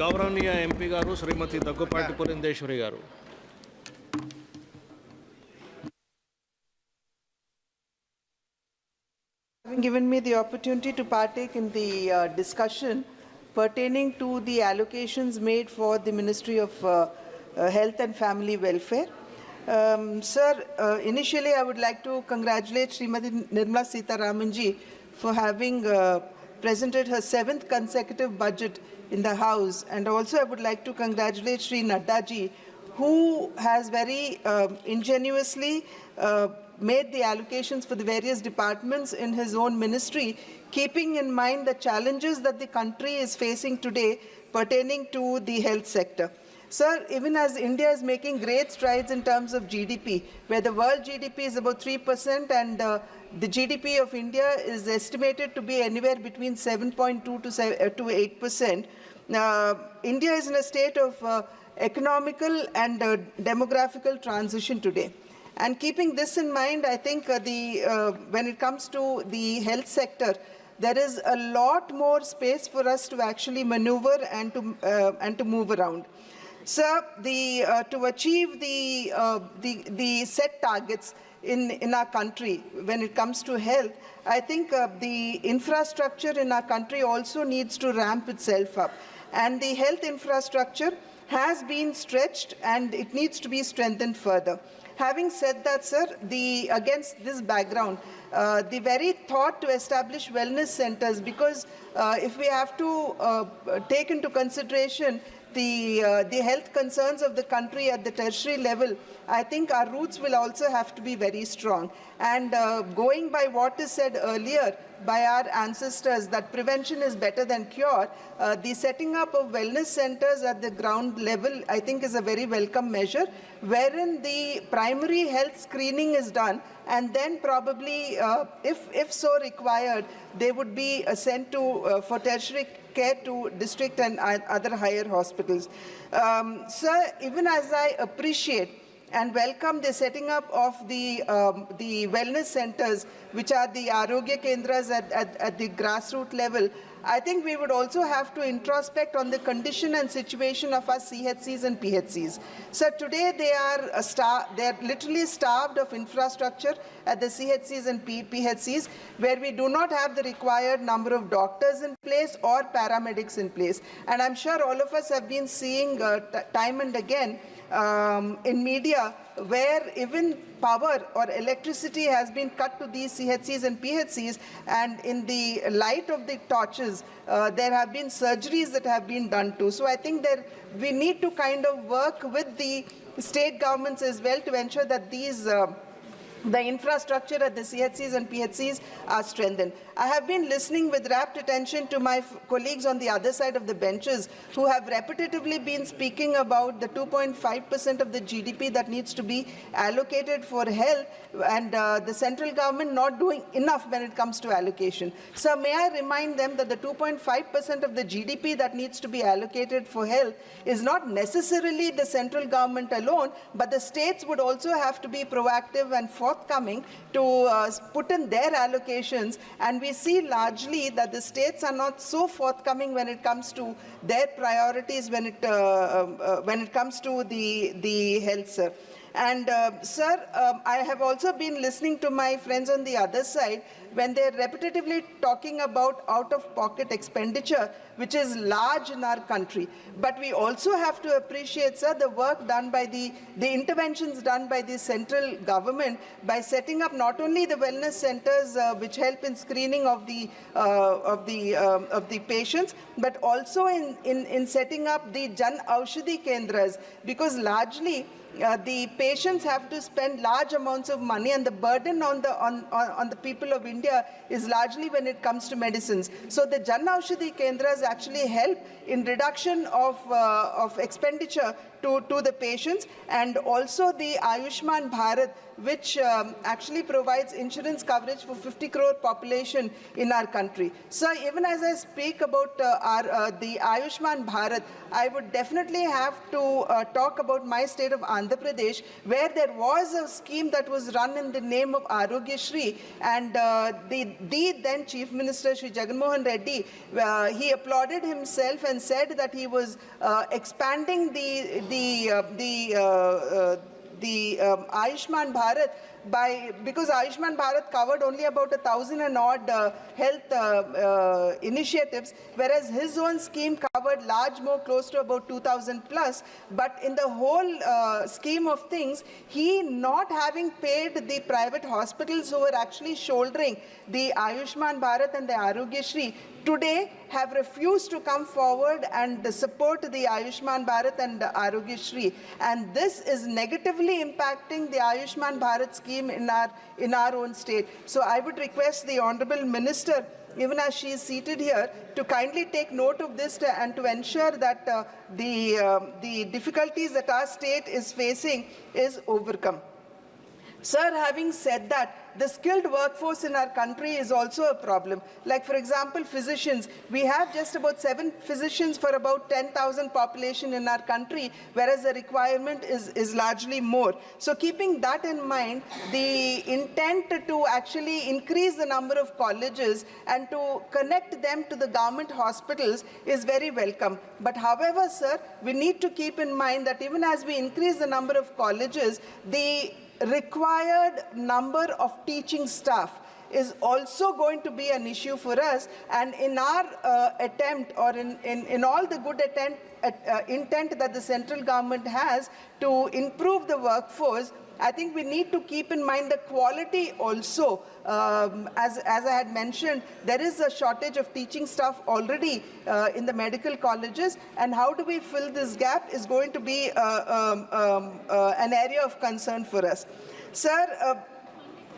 గౌరవనీయ ఎంపీ గారు శ్రీమతి దగ్గుపాటి పురంధేశ్వరి గారు. Having given me the opportunity to partake in the discussion pertaining to the allocations made for the Ministry of Health and Family Welfare. Sir, initially I would like to congratulate Srimati Nirmala Sitharamanji for having presented her 7th consecutive budget in the House, and also I would like to congratulate Sri Nadda ji, who has very ingenuously made the allocations for the various departments in his own ministry, keeping in mind the challenges that the country is facing today pertaining to the health sector. Sir, even as India is making great strides in terms of GDP, where the world GDP is about 3% and the GDP of India is estimated to be anywhere between 7.2 to 8%, India is in a state of economical and demographical transition today. And keeping this in mind, I think when it comes to the health sector, there is a lot more space for us to actually maneuver and to move around. Sir, to achieve the set targets in our country when it comes to health, I think the infrastructure in our country also needs to ramp itself up. And the health infrastructure has been stretched and it needs to be strengthened further. Having said that, sir, against this background, the very thought to establish wellness centers, because if we have to take into consideration the health concerns of the country at the tertiary level, I think our roots will also have to be very strong. And going by what is said earlier by our ancestors, that prevention is better than cure, the setting up of wellness centers at the ground level, I think, is a very welcome measure, wherein the primary health screening is done, and then probably, if so required, they would be sent to for tertiary care to district and other higher hospitals. Sir, even as I appreciate and welcome the setting up of the wellness centers, which are the Arogya Kendras at the grassroots level, I think we would also have to introspect on the condition and situation of our CHCs and PHCs. So today they are literally starved of infrastructure at the CHCs and PHCs, where we do not have the required number of doctors in place or paramedics in place. And I'm sure all of us have been seeing time and again in media where even power or electricity has been cut to these CHCs and PHCs, and in the light of the torches, there have been surgeries that have been done too. So I think we need to kind of work with the state governments as well to ensure that the infrastructure at the CHCs and PHCs are strengthened. I have been listening with rapt attention to my colleagues on the other side of the benches who have repetitively been speaking about the 2.5% of the GDP that needs to be allocated for health, and the central government not doing enough when it comes to allocation. So may I remind them that the 2.5% of the GDP that needs to be allocated for health is not necessarily the central government alone, but the states would also have to be proactive and forthcoming to put in their allocations, and we see largely that the states are not so forthcoming when it comes to their priorities when it comes to the health, sir. And sir, I have also been listening to my friends on the other side when they're repetitively talking about out-of-pocket expenditure, which is large in our country. But we also have to appreciate, sir, the work done by the interventions done by the central government by setting up not only the wellness centers which help in screening of the patients, but also in setting up the Janasena Kendras, because largely the patients have to spend large amounts of money, and the burden on the people of India is largely when it comes to medicines. So the Janasena Kendras actually help in reduction of expenditure to the patients, and also the Ayushman Bharat, which actually provides insurance coverage for 50 crore population in our country. So even as I speak about the Ayushman Bharat, I would definitely have to talk about my state of Andhra Pradesh, where there was a scheme that was run in the name of Arogya Shri, and the then Chief Minister, Shri Jagan Reddy, he applauded himself and said that he was expanding the Ayushman Bharat because Ayushman Bharat covered only about 1,000 and odd health initiatives, whereas his own scheme covered more close to about 2,000 plus. But in the whole scheme of things, he not having paid the private hospitals who were actually shouldering the Ayushman Bharat and the Arogyashri today have refused to come forward and support the Ayushman Bharat and the Arogyashri, and this is negatively impacting the Ayushman Bharat scheme in our own state. So I would request the Honourable Minister, even as she is seated here, to kindly take note of this and to ensure that the difficulties that our state is facing is overcome. Sir, having said that, the skilled workforce in our country is also a problem. Like, for example, physicians. We have just about 7 physicians for about 10,000 population in our country, whereas the requirement is largely more. So keeping that in mind, the intent to actually increase the number of colleges and to connect them to the government hospitals is very welcome. But however, sir, we need to keep in mind that even as we increase the number of colleges, the required number of teaching staff is also going to be an issue for us, and in our attempt, or in all the good intent that the central government has to improve the workforce, I think we need to keep in mind the quality also. As I had mentioned, there is a shortage of teaching staff already in the medical colleges, and how do we fill this gap is going to be an area of concern for us. Sir,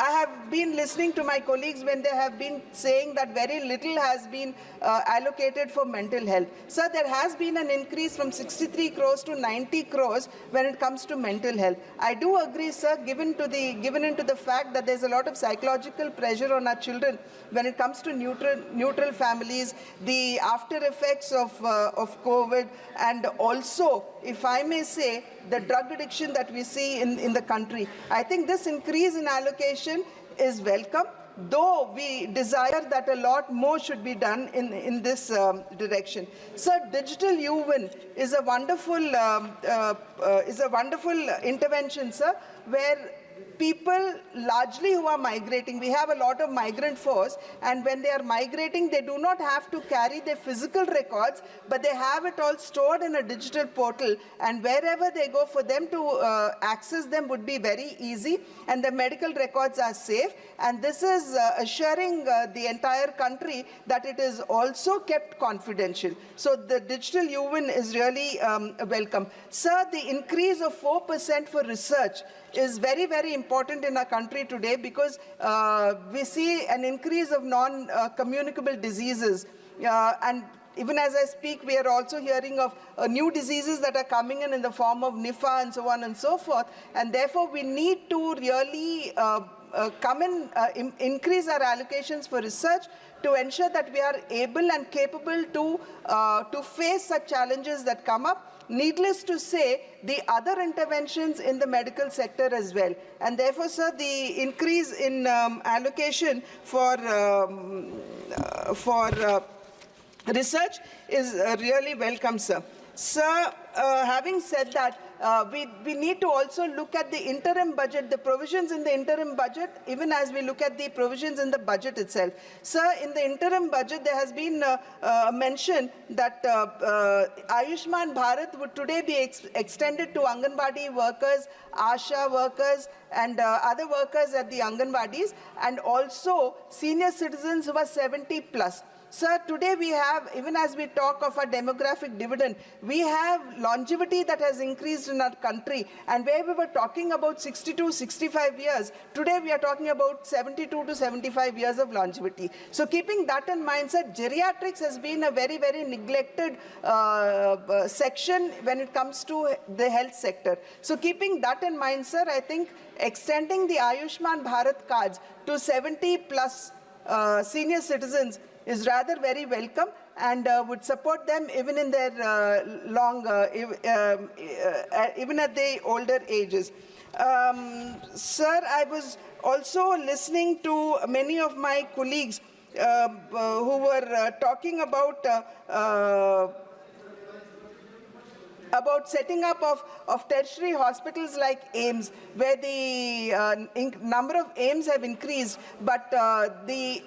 I have been listening to my colleagues when they have been saying that very little has been allocated for mental health. Sir, there has been an increase from 63 crores to 90 crores when it comes to mental health. I do agree, sir, given into the fact that there's a lot of psychological pressure on our children when it comes to neutral families, the after effects of COVID, and also, if I may say, the drug addiction that we see in the country. I think this increase in allocation is welcome, though we desire that a lot more should be done in this direction. Sir, digital U-win is a wonderful intervention, sir, where people largely who are migrating, we have a lot of migrant force, and when they are migrating, they do not have to carry their physical records, but they have it all stored in a digital portal, and wherever they go, for them to access them would be very easy, and the medical records are safe, and this is assuring the entire country that it is also kept confidential. So the digital U-win is really welcome. Sir, the increase of 4% for research is very, very important in our country today, because we see an increase of non-communicable diseases. And even as I speak, we are also hearing of new diseases that are coming in the form of Nipah and so on and so forth. And therefore, we need to really increase our allocations for research to ensure that we are able and capable to face such challenges that come up. Needless to say, the other interventions in the medical sector as well. And therefore, sir, the increase in allocation for research is really welcome, sir. Sir, having said that, we need to also look at the interim budget, the provisions in the interim budget, even as we look at the provisions in the budget itself. Sir, in the interim budget, there has been mention that Ayushman Bharat would today be extended to Anganwadi workers, Asha workers, and other workers at the Anganwadis, and also senior citizens who are 70 plus. Sir, today we have, even as we talk of our demographic dividend, we have longevity that has increased in our country, and where we were talking about 62, 65 years, today we are talking about 72 to 75 years of longevity. So keeping that in mind, sir, geriatrics has been a very, very neglected section when it comes to the health sector. So keeping that in mind, sir, I think extending the Ayushman Bharat cards to 70 plus senior citizens is rather very welcome, and would support them even in their even at the older ages. Sir, I was also listening to many of my colleagues who were talking about setting up of tertiary hospitals like AIIMS, where the number of AIIMS have increased, but the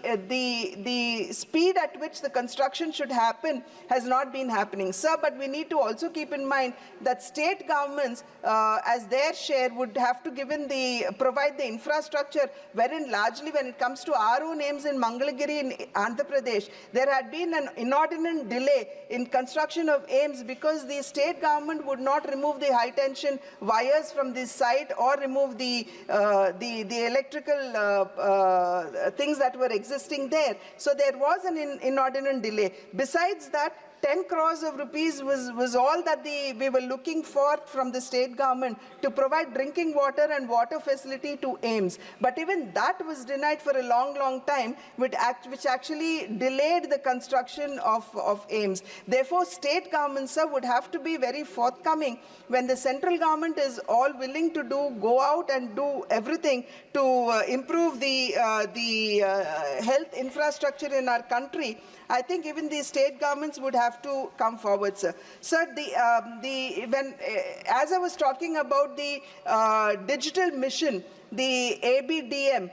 speed at which the construction should happen has not been happening. Sir, but we need to also keep in mind that state governments, as their share, would have to provide the infrastructure, wherein largely when it comes to our own AIIMS in Mangalagiri in Andhra Pradesh, there had been an inordinate delay in construction of AIIMS because the state government would not remove the high tension wires from this site or remove the electrical things that were existing there. So there was an inordinate delay. Besides that, 10 crores of rupees was all that we were looking for from the state government to provide drinking water and water facility to AIIMS. But even that was denied for a long time, which actually delayed the construction of AIIMS. Therefore, state governments, sir, would have to be very forthcoming when the central government is all willing to go out and do everything to improve the health infrastructure in our country. I think even the state governments would have to come forward, sir. Sir, as I was talking about the digital mission, the ABDM,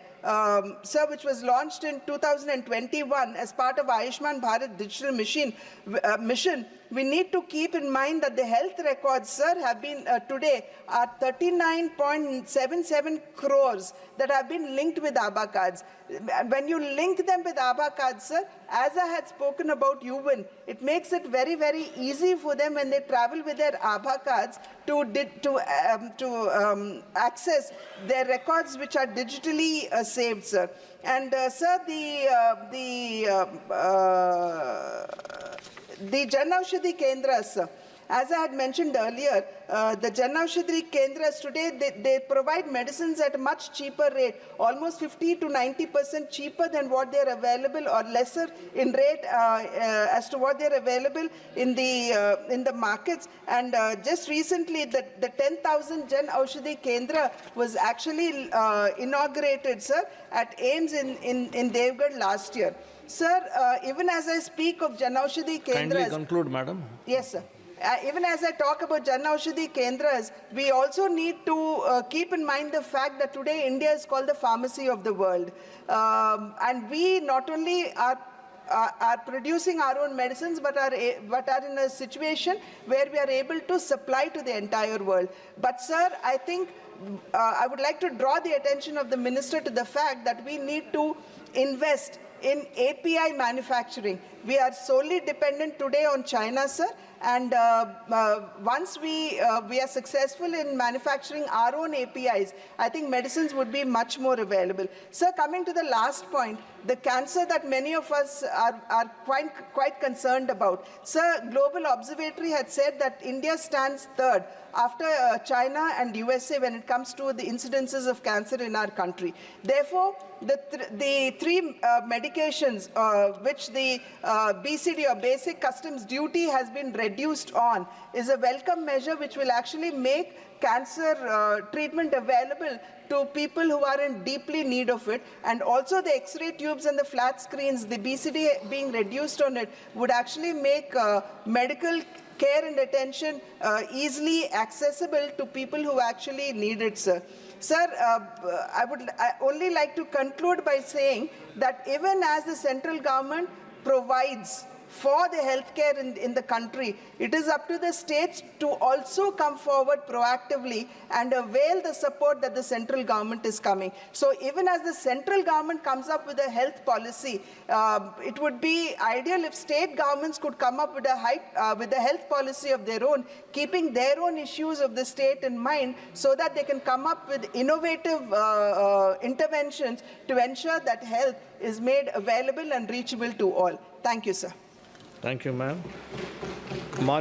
sir, which was launched in 2021 as part of Ayushman Bharat Digital Mission, we need to keep in mind that the health records, sir, have been today are 39.77 crores that have been linked with Aadhaar cards. When you link them with Aadhaar cards, sir, as I had spoken about UWIN, it makes it very easy for them when they travel with their Aadhaar cards to access their records which are digitally saved, sir. And sir, the Jan Aushadhi Kendras, as I had mentioned earlier, the Jan Aushadhi Kendras today, they provide medicines at a much cheaper rate, almost 50 to 90% cheaper than what they are available, or lesser in rate as to what they are available in the markets. And just recently, the 10,000 Jan Aushadhi Kendra was actually inaugurated, sir, at AIIMS in Devgarh last year. Sir, even as I speak of Jan Aushadhi Kendras... Kindly conclude, madam. Yes, sir. Even as I talk about Jan Aushadhi Kendras, we also need to keep in mind the fact that today India is called the pharmacy of the world. And we not only are producing our own medicines, but are in a situation where we are able to supply to the entire world. But, sir, I think I would like to draw the attention of the minister to the fact that we need to invest in API manufacturing. We are solely dependent today on China, sir, and once we are successful in manufacturing our own APIs, I think medicines would be much more available. Sir, coming to the last point, the cancer that many of us are quite concerned about. Sir, Global Observatory had said that India stands third after China and USA when it comes to the incidences of cancer in our country. Therefore, the three medications which the BCD or Basic Customs Duty has been reduced on is a welcome measure which will actually make cancer treatment available to people who are in deeply need of it. And also the X-ray tubes and the flat screens, the BCD being reduced on it, would actually make medical care and attention easily accessible to people who actually need it, sir. Sir, I would only like to conclude by saying that even as the central government provides for the healthcare in the country, it is up to the states to also come forward proactively and avail the support that the central government is coming. So even as the central government comes up with a health policy, it would be ideal if state governments could come up with a health policy of their own, keeping their own issues of the state in mind, so that they can come up with innovative interventions to ensure that health is made available and reachable to all. Thank you, sir. Thank you, ma'am.